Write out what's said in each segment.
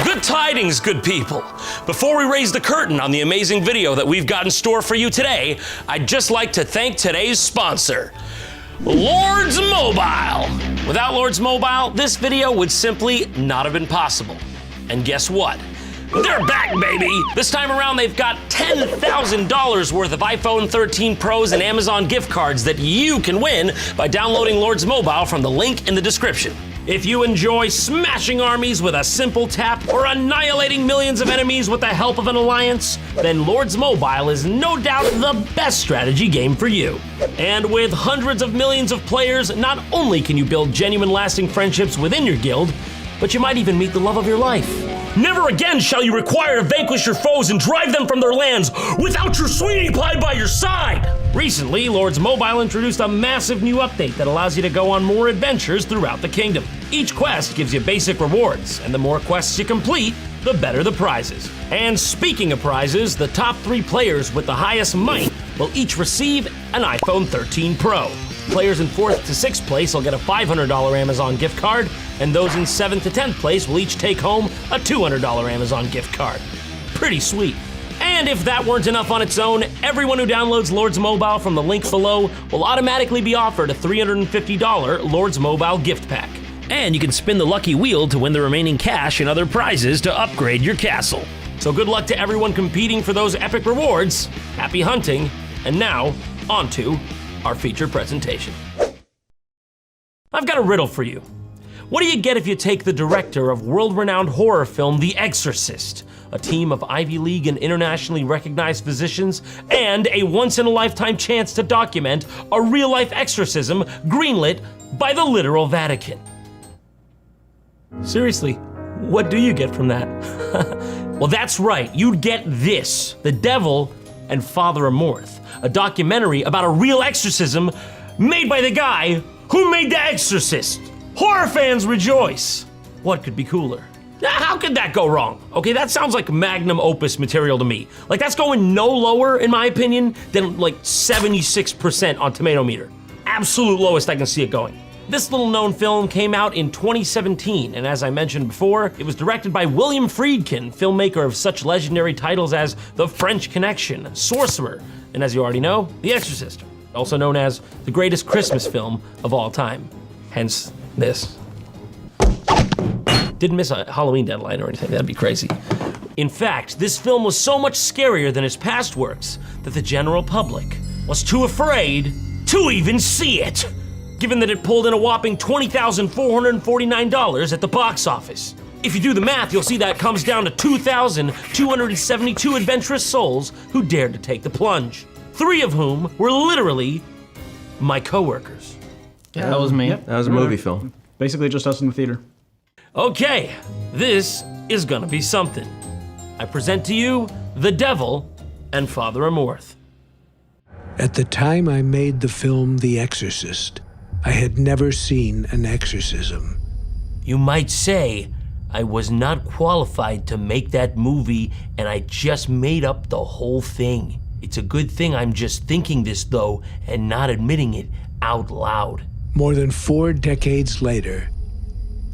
Good tidings, good people. Before we raise the curtain on the amazing video that we've got in store for you today, I'd just like to thank today's sponsor, Lords Mobile. Without Lords Mobile, this video would simply not have been possible. And guess what? They're back, baby! This time around, they've got $10,000 worth of iPhone 13 Pros and Amazon gift cards that you can win by downloading Lords Mobile from the link in the description. If you enjoy smashing armies with a simple tap or annihilating millions of enemies with the help of an alliance, then Lords Mobile is no doubt the best strategy game for you. And with hundreds of millions of players, not only can you build genuine lasting friendships within your guild, but you might even meet the love of your life. Never again shall you require to vanquish your foes and drive them from their lands without your sweetie pie by your side! Recently, Lords Mobile introduced a massive new update that allows you to go on more adventures throughout the kingdom. Each quest gives you basic rewards, and the more quests you complete, the better the prizes. And speaking of prizes, the top 3 players with the highest might will each receive an iPhone 13 Pro. Players in 4th to 6th place will get a $500 Amazon gift card, and those in 7th to 10th place will each take home a $200 Amazon gift card. Pretty sweet. And if that weren't enough on its own, everyone who downloads Lords Mobile from the link below will automatically be offered a $350 Lords Mobile gift pack. And you can spin the lucky wheel to win the remaining cash and other prizes to upgrade your castle. So good luck to everyone competing for those epic rewards. Happy hunting, and now, on to our feature presentation. I've got a riddle for you. What do you get if you take the director of world-renowned horror film The Exorcist, a team of Ivy League and internationally recognized physicians, and a once-in-a-lifetime chance to document a real-life exorcism greenlit by the literal Vatican? Seriously, what do you get from that? Well, that's right, you'd get this, The Devil and Father Amorth, a documentary about a real exorcism made by the guy who made The Exorcist. Horror fans rejoice. What could be cooler? How could that go wrong? Okay, that sounds like magnum opus material to me. Like, that's going no lower, in my opinion, than like 76% on Tomato Meter. Absolute lowest I can see it going. This little known film came out in 2017, and as I mentioned before, it was directed by William Friedkin, filmmaker of such legendary titles as The French Connection, Sorcerer, and as you already know, The Exorcist, also known as the greatest Christmas film of all time. Hence this. Didn't miss a Halloween deadline or anything, that'd be crazy. In fact, this film was so much scarier than his past works that the general public was too afraid to even see it, given that it pulled in a whopping $20,449 at the box office. If you do the math, you'll see that comes down to 2,272 adventurous souls who dared to take the plunge. 3 of whom were literally my coworkers. Yeah, that was me. Yep. That was a movie film. Basically just us in the theater. Okay, this is gonna be something. I present to you The Devil and Father Amorth. At the time I made the film The Exorcist, I had never seen an exorcism. You might say I was not qualified to make that movie, and I just made up the whole thing. It's a good thing I'm just thinking this, though, and not admitting it out loud. More than 4 decades later,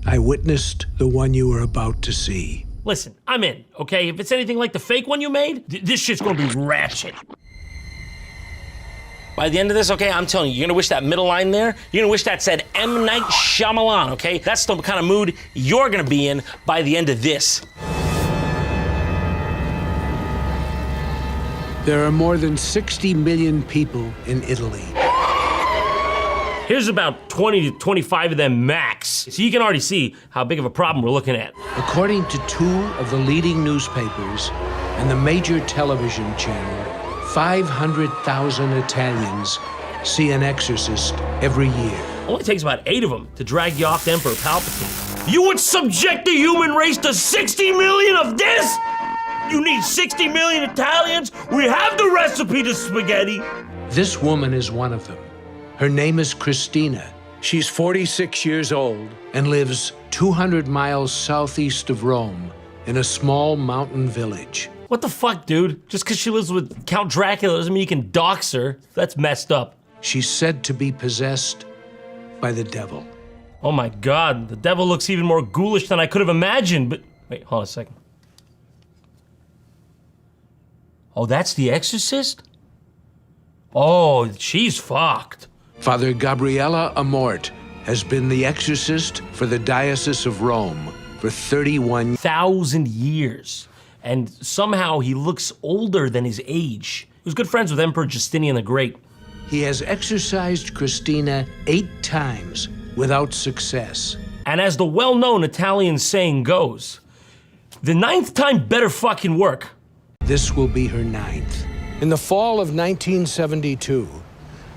I witnessed the one you were about to see. Listen, I'm in, okay? If it's anything like the fake one you made, this shit's gonna be ratchet. By the end of this, okay, I'm telling you, you're gonna wish that middle line there, you're gonna wish that said M. Night Shyamalan, okay? That's the kind of mood you're gonna be in by the end of this. There are more than 60 million people in Italy. Here's about 20 to 25 of them max. So you can already see how big of a problem we're looking at. According to 2 of the leading newspapers and the major television channel, 500,000 Italians see an exorcist every year. Only takes about 8 of them to drag you off to Emperor Palpatine. You would subject the human race to 60 million of this? You need 60 million Italians? We have the recipe to spaghetti. This woman is one of them. Her name is Christina. She's 46 years old and lives 200 miles southeast of Rome in a small mountain village. What the fuck, dude? Just because she lives with Count Dracula doesn't mean you can dox her. That's messed up. She's said to be possessed by the devil. Oh my God, the devil looks even more ghoulish than I could have imagined, but Wait, hold on a second. Oh, that's the exorcist? Oh, she's fucked. Father Gabriella Amort has been the exorcist for the Diocese of Rome for 31,000 years. And somehow he looks older than his age. He was good friends with Emperor Justinian the Great. He has exorcised Christina 8 times without success. And as the well-known Italian saying goes, the 9th time better fucking work. This will be her 9th. In the fall of 1972,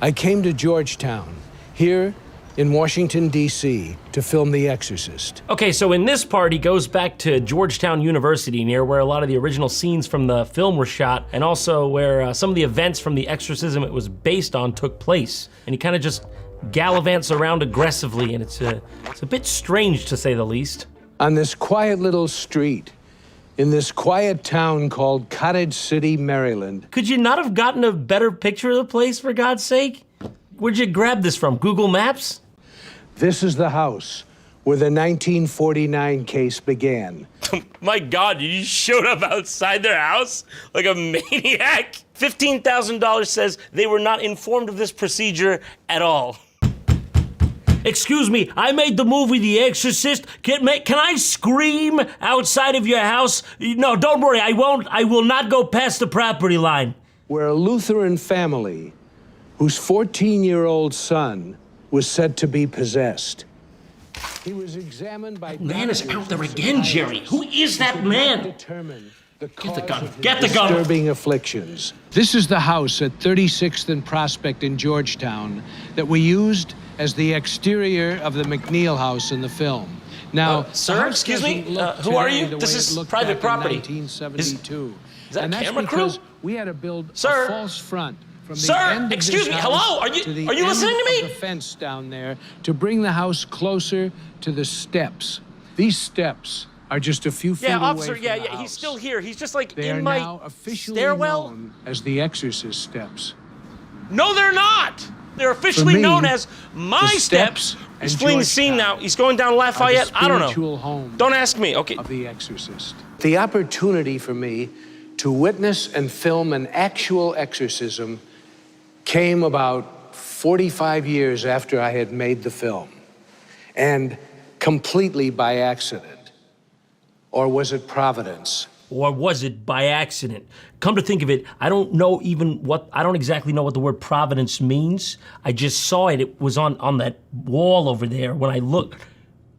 I came to Georgetown, here in Washington, D.C., to film The Exorcist. Okay, so in this part, he goes back to Georgetown University, near where a lot of the original scenes from the film were shot, and also where some of the events from the exorcism it was based on took place. And he kind of just gallivants around aggressively, and it's a bit strange, to say the least. On this quiet little street, in this quiet town called Cottage City, Maryland. Could you not have gotten a better picture of the place, for God's sake? Where'd you grab this from, Google Maps? This is the house where the 1949 case began. My God, you showed up outside their house like a maniac? $15,000 says they were not informed of this procedure at all. Excuse me, I made the movie The Exorcist. Can I scream outside of your house? No, don't worry, I won't. I will not go past the property line. Where a Lutheran family whose 14-year-old son was said to be possessed. He was examined by Man is out there again, Jerry. Who is that man? Get the gun. Get the gun. Disturbing afflictions. This is the house at 36th and Prospect in Georgetown that we used as the exterior of the McNeil house in the film. Now, sir, excuse me, who are you? This is private property. 1972. Is that and a that's camera crew? because we had to build a false front from the end of excuse this me, house hello? Are to you the listening end to me? of the fence down there to bring the house closer to the steps. These steps are just a few feet away officer, from the house. he's still here. He's just like They in are my now officially stairwell. known as the Exorcist steps. No, they're not. They're officially For me, known as my the steps. steps He's and fleeing the scene Georgetown now. He's going down Lafayette. I don't spiritual know. home Don't ask me. Okay. of the Exorcist. The opportunity for me to witness and film an actual exorcism came about 45 years after I had made the film, and completely by accident. Or was it Providence? Or was it by accident? Come to think of it, I don't exactly know what the word Providence means. I just saw it. It was on that wall over there when I looked.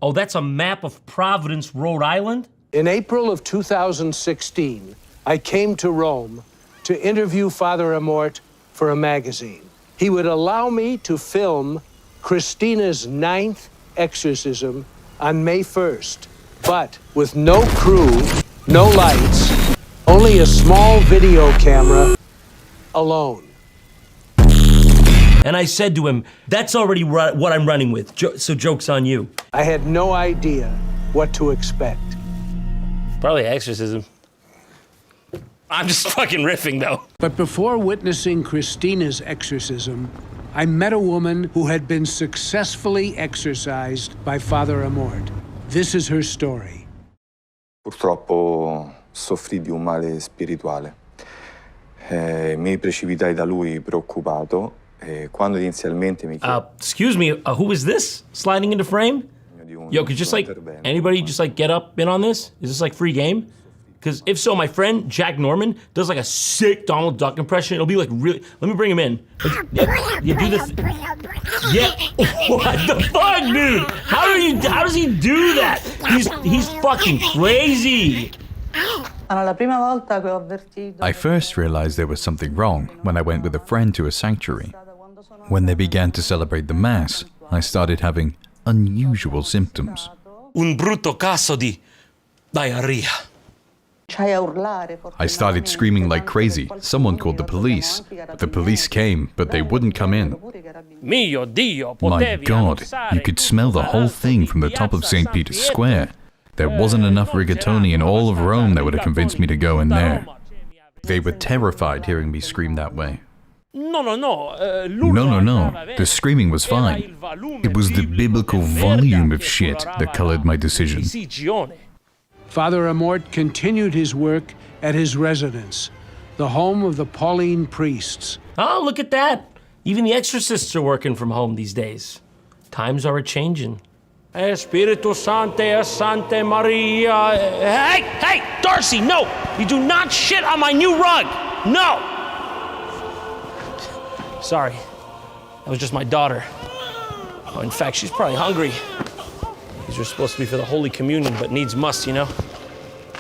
Oh, that's a map of Providence, Rhode Island? In April of 2016, I came to Rome to interview Father Amort for a magazine. He would allow me to film Christina's 9th exorcism on May 1st, but with no crew, no lights, only a small video camera, alone. And I said to him, that's already what I'm running with, so joke's on you. I had no idea what to expect. Probably exorcism. I'm just fucking riffing, though. But before witnessing Christina's exorcism, I met a woman who had been successfully exorcised by Father Amort. This is her story. Purtroppo soffrì di un male spirituale. Mi precipitai da lui preoccupato e quando inizialmente mi chiese excuse me, who is this sliding into frame? Yo, could just like, anybody just like get up in on this? Is this like free game? Because if so, my friend Jack Norman does like a sick Donald Duck impression. It'll be like really, let me bring him in. You do the, yeah, what the fuck, dude? How does he do that? He's fucking crazy. I first realized there was something wrong when I went with a friend to a sanctuary. When they began to celebrate the Mass, I started having unusual symptoms. Un brutto caso di diarrhea. I started screaming like crazy. Someone called the police. The police came, but they wouldn't come in. My God, you could smell the whole thing from the top of St. Peter's Square. There wasn't enough rigatoni in all of Rome that would have convinced me to go in there. They were terrified hearing me scream that way. No, the screaming was fine. It was the biblical volume of shit that colored my decision. Father Amort continued his work at his residence, the home of the Pauline priests. Oh, look at that. Even the exorcists are working from home these days. Times are a-changin'. Espiritu Sante, Sante Maria. Hey, Darcy, no! You do not shit on my new rug! No! Sorry, that was just my daughter. Oh, in fact, she's probably hungry. These are supposed to be for the Holy Communion, but needs must, you know?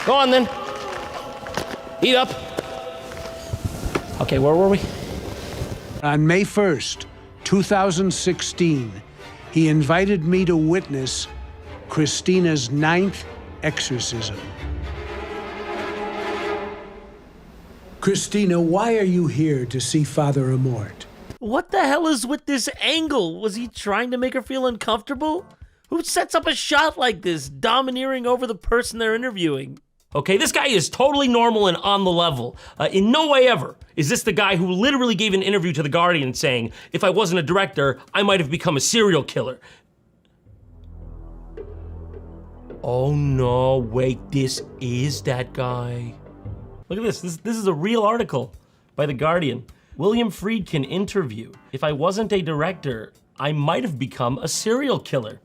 Go on then. Eat up. Okay, where were we? On May 1st, 2016, he invited me to witness Christina's 9th exorcism. Christina, why are you here to see Father Amort? What the hell is with this angle? Was he trying to make her feel uncomfortable? Who sets up a shot like this, domineering over the person they're interviewing? Okay, this guy is totally normal and on the level. In no way ever is this the guy who literally gave an interview to The Guardian saying, if I wasn't a director, I might have become a serial killer. Oh no, wait, this is that guy. Look at this, this is a real article by The Guardian. William Friedkin interview. If I wasn't a director, I might have become a serial killer.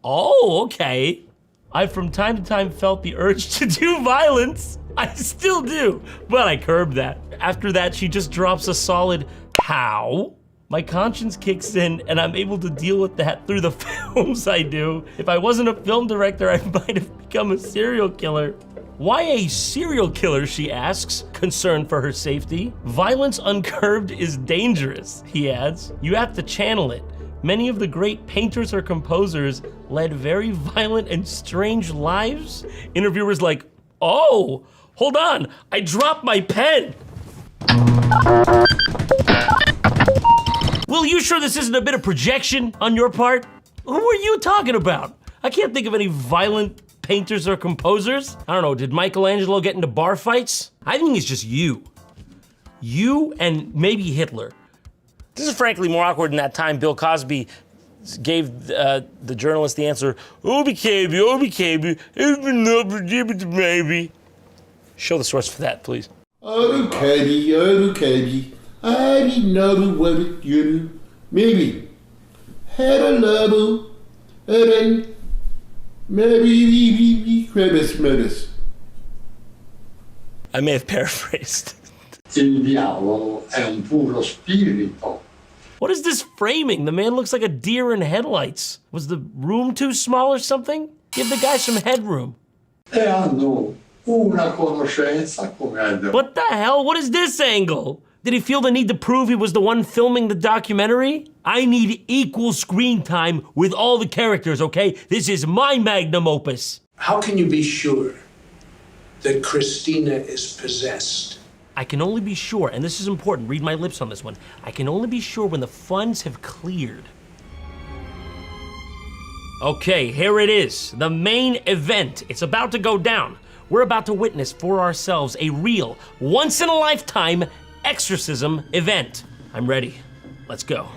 Oh, okay. I've from time to time felt the urge to do violence. I still do, but I curbed that. After that, she just drops a solid, how? My conscience kicks in and I'm able to deal with that through the films I do. If I wasn't a film director, I might have become a serial killer. Why a serial killer, she asks, concerned for her safety. Violence uncurbed is dangerous, he adds. You have to channel it. Many of the great painters or composers led very violent and strange lives. Interviewers like, oh, hold on, I dropped my pen. Will, you sure this isn't a bit of projection on your part? Who are you talking about? I can't think of any violent painters or composers. I don't know, did Michelangelo get into bar fights? I think it's just you. You and maybe Hitler. This is frankly more awkward than that time Bill Cosby gave the journalist the answer, Obi Kaby, maybe. Show the source for that, please. Okay, I didn't know what you maybe had a level and then maybe crevice. I may have paraphrased. Il diavolo è un puro spirito. What is this framing? The man looks like a deer in headlights. Was the room too small or something? Give the guy some headroom. E hanno una conoscenza come What the hell? What is this angle? Did he feel the need to prove he was the one filming the documentary? I need equal screen time with all the characters, okay? This is my magnum opus. How can you be sure that Christina is possessed? I can only be sure, and this is important, read my lips on this one. I can only be sure when the funds have cleared. Okay, here it is, the main event. It's about to go down. We're about to witness for ourselves a real, once-in-a-lifetime exorcism event. I'm ready. Let's go.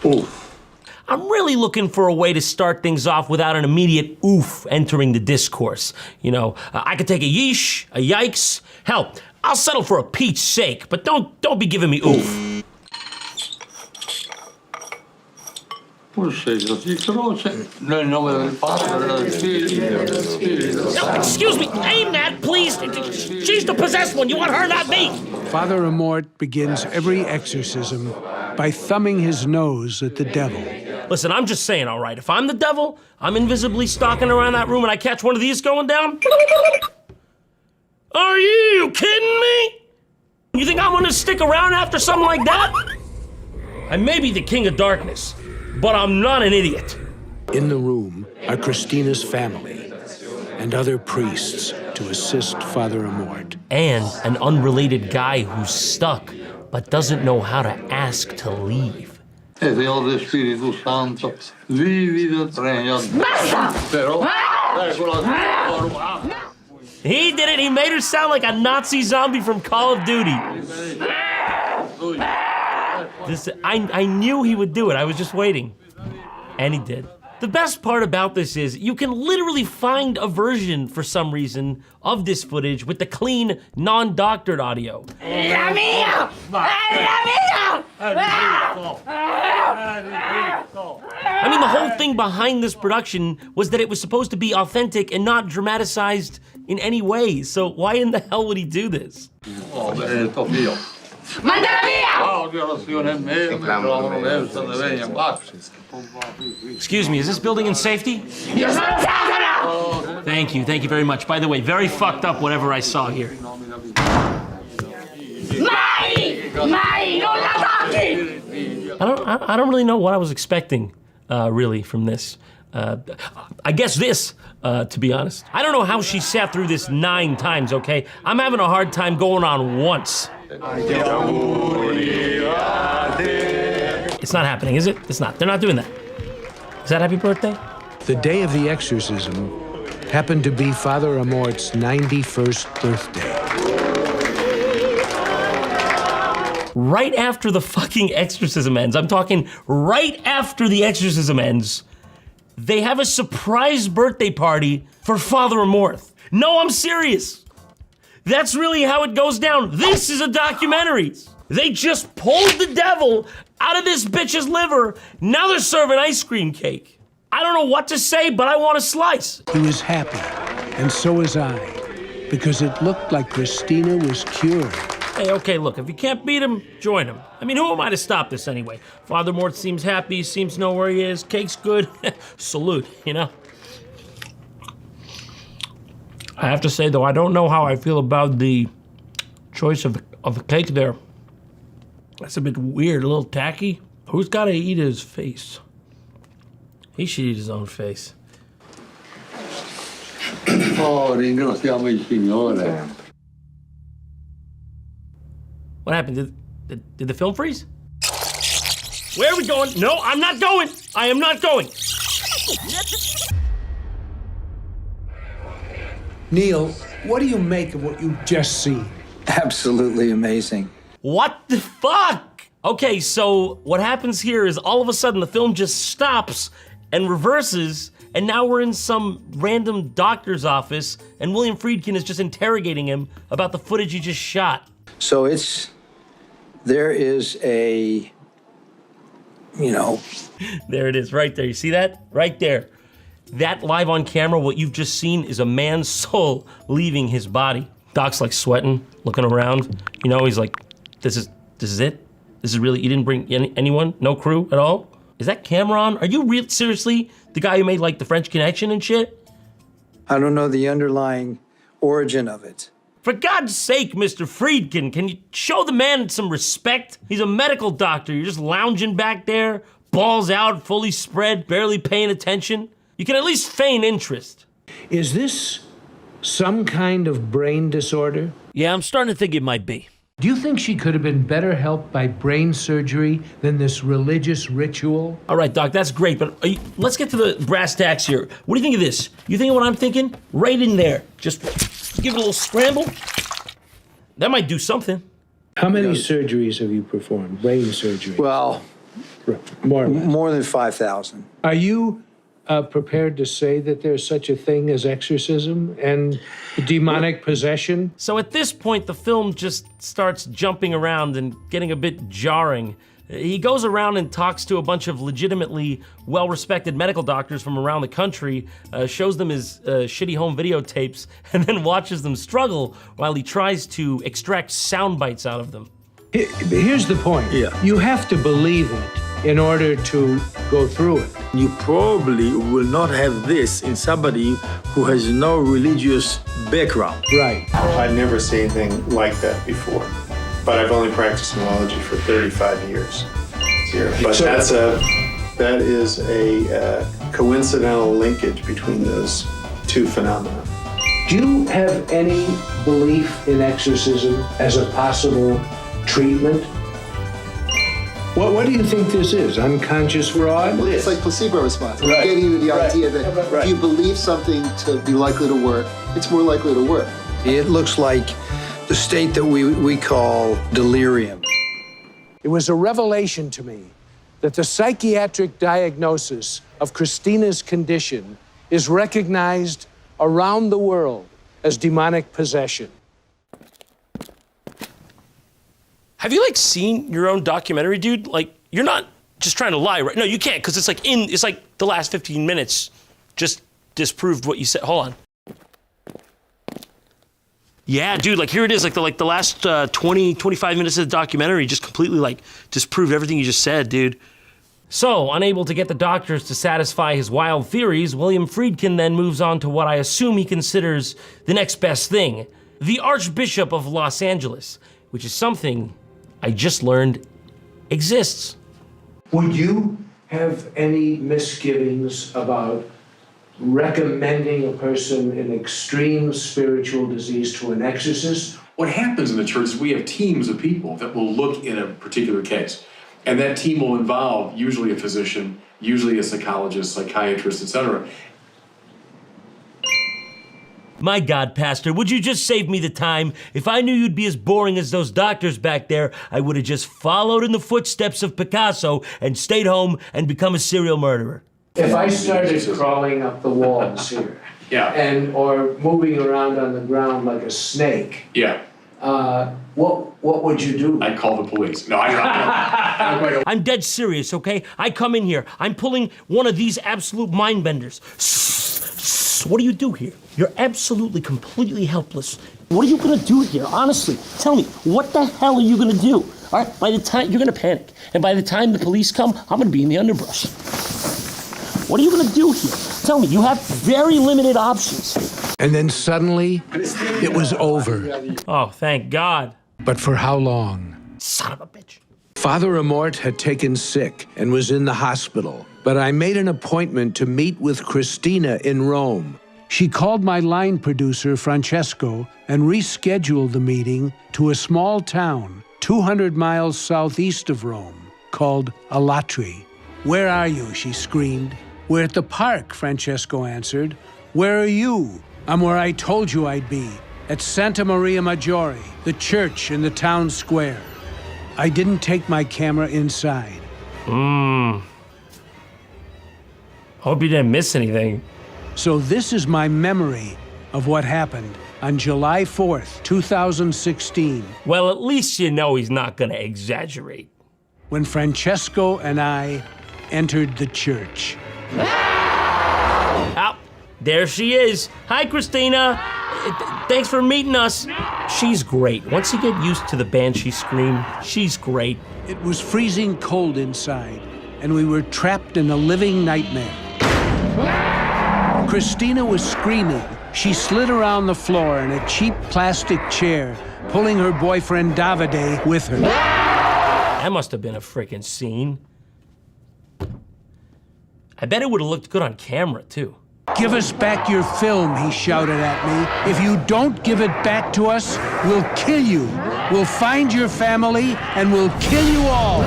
Oof. I'm really looking for a way to start things off without an immediate oof entering the discourse. You know, I could take a yeesh, a yikes. Hell, I'll settle for a Pete's sake, but don't be giving me oof. Excuse me, aim that, please. She's the possessed one. You want her, not me. Father Amort begins every exorcism by thumbing his nose at the devil. Listen, I'm just saying, all right, if I'm the devil, I'm invisibly stalking around that room and I catch one of these going down? Are you kidding me? You think I'm gonna stick around after something like that? I may be the king of darkness, but I'm not an idiot. In the room are Christina's family and other priests to assist Father Amort. And an unrelated guy who's stuck, but doesn't know how to ask to leave. E Dio del Spirito Santo, vivi del regno. Però, He did it. He made her sound like a Nazi zombie from Call of Duty. I knew he would do it. I was just waiting. And he did. The best part about this is you can literally find a version, for some reason, of this footage with the clean, non-doctored audio. I mean, the whole thing behind this production was that it was supposed to be authentic and not dramatized in any way. So why in the hell would he do this? Excuse me, is this building in safety? Thank you very much. By the way, very fucked up whatever I saw here. I don't really know what I was expecting, really, from this. I guess this, to be honest. I don't know how she sat through this 9 times, okay? I'm having a hard time going on once. It's not happening, is it? It's not. They're not doing that. Is that happy birthday? The day of the exorcism happened to be Father Amort's 91st birthday. Right after the fucking exorcism ends, I'm talking right after the exorcism ends, they have a surprise birthday party for Father Amort. No, I'm serious. That's really how it goes down. This is a documentary. They just pulled the devil out of this bitch's liver. Now they're serving ice cream cake. I don't know what to say, but I want a slice. He was happy, and so was I, because it looked like Christina was cured. Hey, okay, look, if you can't beat him, join him. I mean, who am I to stop this anyway? Father Mort seems happy, seems to know where he is, cake's good. Salute, you know? I have to say, though, I don't know how I feel about the choice of the cake there. That's a bit weird, a little tacky. Who's got to eat his face? He should eat his own face. Oh, ringraziamo il Signore. What happened? Did the film freeze? Where are we going? No, I'm not going. I am not going. Neil, what do you make of what you've just seen? Absolutely amazing. What the fuck? Okay, so what happens here is all of a sudden the film just stops and reverses, and now we're in some random doctor's office, and William Friedkin is just interrogating him about the footage he just shot. So there is a, There it is, right there. You see that? Right there. That live on camera, what you've just seen is a man's soul leaving his body. Doc's like sweating, looking around. You know, he's like, this is it? This is really, you didn't bring anyone? No crew at all? Is that camera on? Are you seriously the guy who made like the French Connection and shit? I don't know the underlying origin of it. For God's sake, Mr. Friedkin, can you show the man some respect? He's a medical doctor. You're just lounging back there, balls out, fully spread, barely paying attention. You can at least feign interest. Is this some kind of brain disorder? Yeah, I'm starting to think it might be. Do you think she could have been better helped by brain surgery than this religious ritual? All right, Doc, that's great, but let's get to the brass tacks here. What do you think of this? You think of what I'm thinking? Right in there. Just give it a little scramble. That might do something. How many surgeries have you performed? Brain surgery? Well, more than 5,000. Are you prepared to say that there's such a thing as exorcism and demonic possession? So at this point, the film just starts jumping around and getting a bit jarring. He goes around and talks to a bunch of legitimately well-respected medical doctors from around the country, shows them his shitty home videotapes, and then watches them struggle while he tries to extract sound bites out of them. Here's the point. Yeah. You have to believe it in order to go through it. You probably will not have this in somebody who has no religious background. Right. I've never seen anything like that before, but I've only practiced neurology for 35 years. But that is a coincidental linkage between those two phenomena. Do you have any belief in exorcism as a possible treatment? What do you think this is? Unconscious fraud? Well, it's like placebo response. I'm Right. getting into the Right. idea that Right. if you believe something to be likely to work, it's more likely to work. It looks like the state that we call delirium. It was a revelation to me that the psychiatric diagnosis of Christina's condition is recognized around the world as demonic possession. Have you like seen your own documentary, dude? Like, you're not just trying to lie, right? No, you can't, because it's like the last 15 minutes just disproved what you said. Hold on. Yeah, dude, like here it is, like the last 20, 25 minutes of the documentary just completely like disproved everything you just said, dude. So, unable to get the doctors to satisfy his wild theories, William Friedkin then moves on to what I assume he considers the next best thing, the Archbishop of Los Angeles, which is something I just learned exists. Would you have any misgivings about recommending a person in extreme spiritual disease to an exorcist? What happens in the church is we have teams of people that will look in a particular case. And that team will involve usually a physician, usually a psychologist, psychiatrist, etc. My God, Pastor, would you just save me the time? If I knew you'd be as boring as those doctors back there, I would have just followed in the footsteps of Picasso and stayed home and become a serial murderer. If I started crawling up the walls here, or moving around on the ground like a snake, what would you do? I'd call the police. No, I don't. I'm dead serious, okay? I come in here, I'm pulling one of these absolute mind benders. What do you do here? You're absolutely, completely helpless. What are you gonna do here? Honestly, tell me, what the hell are you gonna do? All right, by the time, you're gonna panic. And by the time the police come, I'm gonna be in the underbrush. What are you gonna do here? Tell me, you have very limited options. And then suddenly, it was over. Oh, thank God. But for how long? Son of a bitch. Father Amort had taken sick and was in the hospital, but I made an appointment to meet with Christina in Rome. She called my line producer, Francesco, and rescheduled the meeting to a small town 200 miles southeast of Rome called Alatri. "Where are you?" she screamed. "We're at the park," Francesco answered. "Where are you?" "I'm where I told you I'd be, at Santa Maria Maggiore, the church in the town square." I didn't take my camera inside. Hope you didn't miss anything. So this is my memory of what happened on July 4th, 2016. Well, at least you know he's not gonna exaggerate. When Francesco and I entered the church. Oh, there she is. Hi, Christina. Thanks for meeting us. She's great. Once you get used to the banshee scream, she's great. It was freezing cold inside, and we were trapped in a living nightmare. Christina was screaming. She slid around the floor in a cheap plastic chair, pulling her boyfriend Davide with her. That must have been a freaking scene. I bet it would have looked good on camera, too. "Give us back your film," he shouted at me. "If you don't give it back to us, we'll kill you. We'll find your family, and we'll kill you all."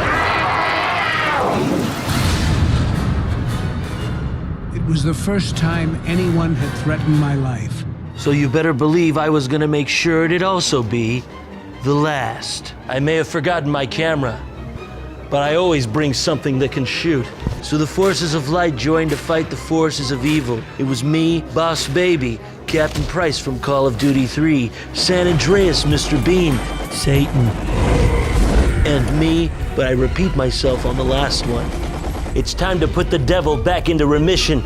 It was the first time anyone had threatened my life. So you better believe I was gonna make sure it'd also be the last. I may have forgotten my camera, but I always bring something that can shoot. So the forces of light joined to fight the forces of evil. It was me, Boss Baby, Captain Price from Call of Duty 3, San Andreas, Mr. Bean, Satan, and me, but I repeat myself on the last one. It's time to put the devil back into remission.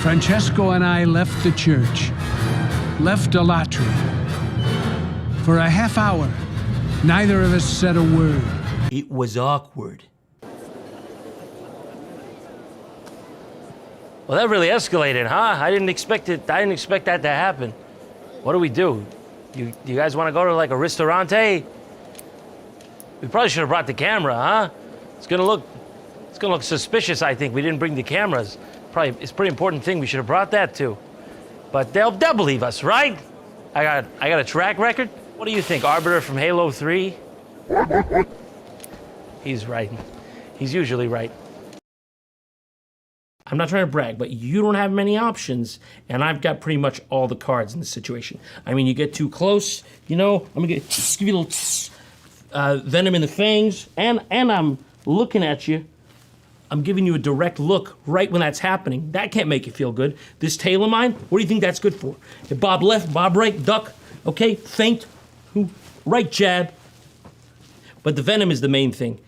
Francesco and I left the church, left Alatri. For a half hour, neither of us said a word. It was awkward. Well, that really escalated, huh? I didn't expect it. I didn't expect that to happen. What do we do? You guys want to go to like a ristorante? We probably should have brought the camera, huh? It's gonna look suspicious, I think. We didn't bring the cameras. It's a pretty important thing. We should have brought that too. But they'll believe us, right? I got a track record. What do you think, Arbiter from Halo 3? He's right. He's usually right. I'm not trying to brag, but you don't have many options, and I've got pretty much all the cards in this situation. I mean, you get too close, you know, I'm gonna give you a little venom in the fangs, and I'm looking at you. I'm giving you a direct look right when that's happening. That can't make you feel good. This tail of mine, what do you think that's good for? If Bob left, Bob right, duck, okay, feint, right jab. But the venom is the main thing.